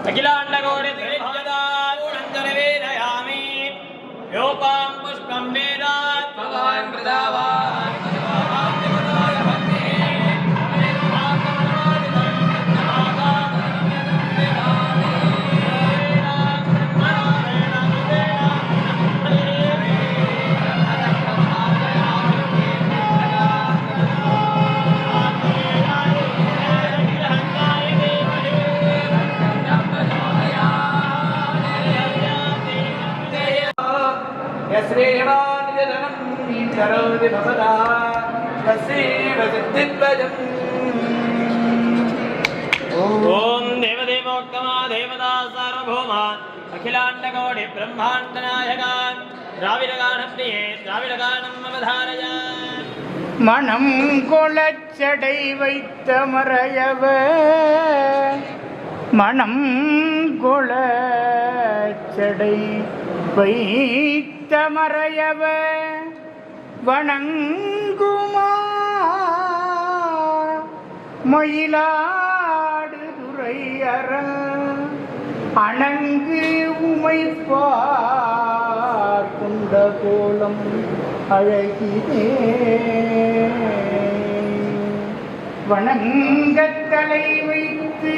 अखिलांडगौरी योपां पुष्पं वेदात् भगवान् प्रदावान् करोति भवदा तस्यैव सिद्धिद्वयम् ओम देवदेवोक्तमा देवता सार्वभौमा अखिलाण्डकोटि ब्रह्माण्डनायका द्राविडगानप्रिये द्राविडगानम् अवधारय மனம் கொளச்சடை வைத்த மறையவ மனம் கொளச்சடை வைத்த மறையவ வணங்குமா மயிலாடு துறை அரண் அணங்கு உமைப்பார் கொண்ட கோலம் அழகிதே வணங்கத்தலை வைத்து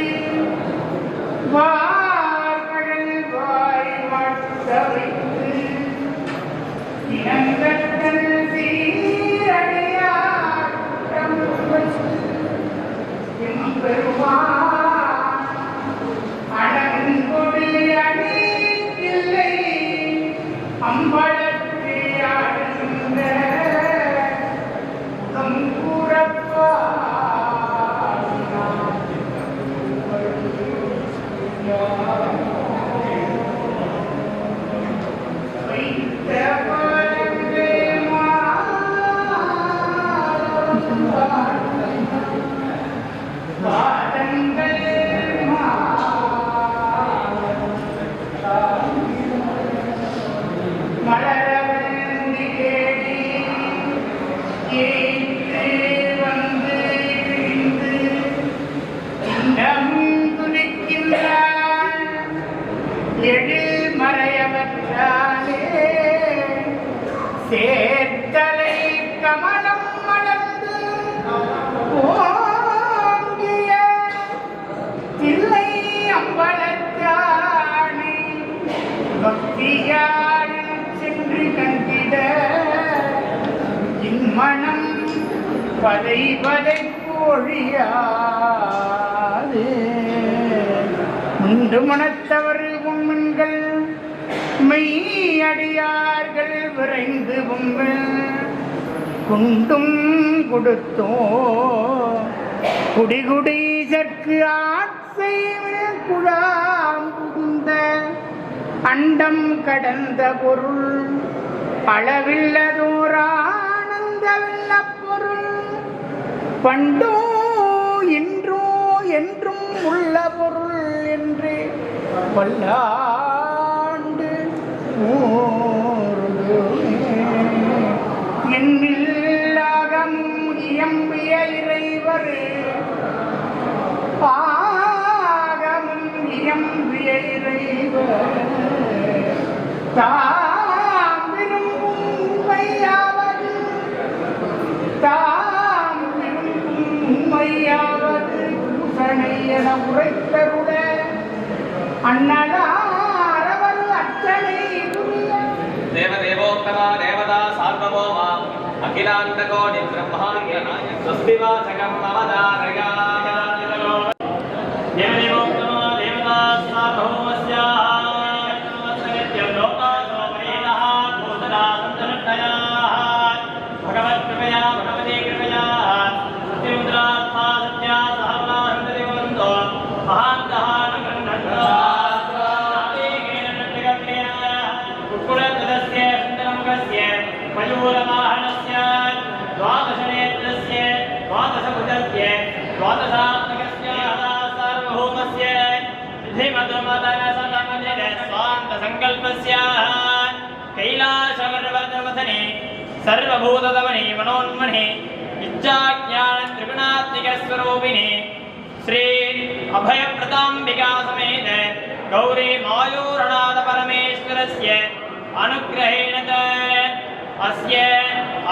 வார்கள் வாய் மட்ட வைத்து இனங்கத்தல் சீரடியாட்டம் எம்பெருமான் அடங்கொடி அணியில்லை அம்பலத்தை ஆடுகின்ற கூறப்பா சேர்த்தலை கமலம் மலர்ந்து ஓங்கிய தில்லை அம்பலத்தானை பக்தியால் சென்று கண்டிட இம்மணம் பதை பதை கோழியாது முண்டு மனத்தவர் உண்மன்கள் மெய்யடியார்கள் விரைந்து பொங்கல் குண்டும் கொடுத்தோ குடிகுடீசற்கு ஆட்சை குழாம் புகுந்த அண்டம் கடந்த பொருள் அளவில்லதோரானந்த வெள்ள பொருள் பண்டோ இன்றோ என்றும் உள்ள பொருள் என்று வல்லா என்னில்லாகமும் இயம்பிய இறைவர் பாகமும் இயம்பிய இறைவர் தாம் விரும்பும் உண்மையாவது தாம் விரும்பும் உண்மையாவது பூசணை என உரைத்தருட அண்ணலா देवदेवोत्तमा देवता सार्वभौमा अखिलाण्डकोटि ब्रह्माण्ड स्वस्ति वाचकम् अवधारय देवदेवोत्तमा देवता सार्वभौमस्याः सत्यं लोकासोपरीतः भूतदा सन्तनुष्टयाः भगवत्कृपया भगवती कृपया सत्यमुद्रास्था सत्या सहवाहन्तति भवन्तो महान्तः मयूरवाहनस्य द्वादशनेत्रस्य द्वादशभुजस्य द्वादशात्मकस्य सार्वभौमस्य स्वान्तसङ्कल्पस्य कैलासपर्वतवसने सर्वभूतदवने मनोन्मने इच्छाज्ञानत्रिगुणात्मिकस्वरूपिणे श्री अभयप्रदाम्बिका समेत गौरी मायूरनाथ परमेश्वरस्य अनुग्रहेण च अस्य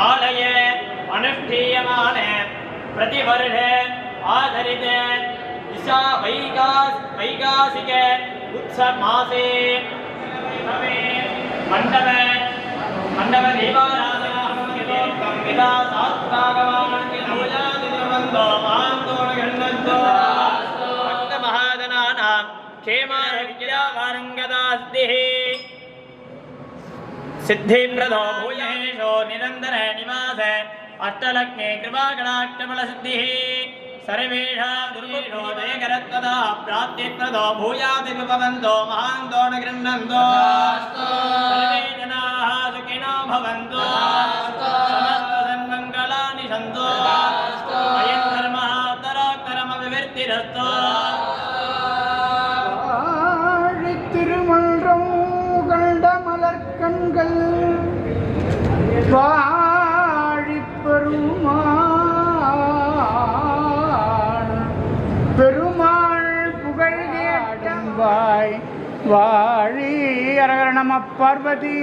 आलय अनुष्ठीयमान प्रतिवर्षे आधरित दिशा वैगासिक उत्सव मासे मंडप दीपाराधना भक्तमहाजनानां क्षेमारोग्यवारङ्गदास्तिः सिद्धिप्रदो भूयेषो निरन्तर निवास अष्टलक्ष्मी कृपाकटाक्षबलसिद्धिः सर्वेषां दुर्गेषो दयकरत्वदा प्राप्तिप्रदो भूयाति भवन्तो महान्तो न गृह्णन्तो सर्वे जनाः सुखिनो भवन्तु समस्तसन्मङ्गलानि सन्तु अयं धर्मः उत्तरोत्तरमभिवृद्धिरस्तु திருமன்றம் கண்ட மலர்கண்கள் வாழிப் பெருமாள் புகழ் கேட்டம் வாழி அரகர நம பார்வதி.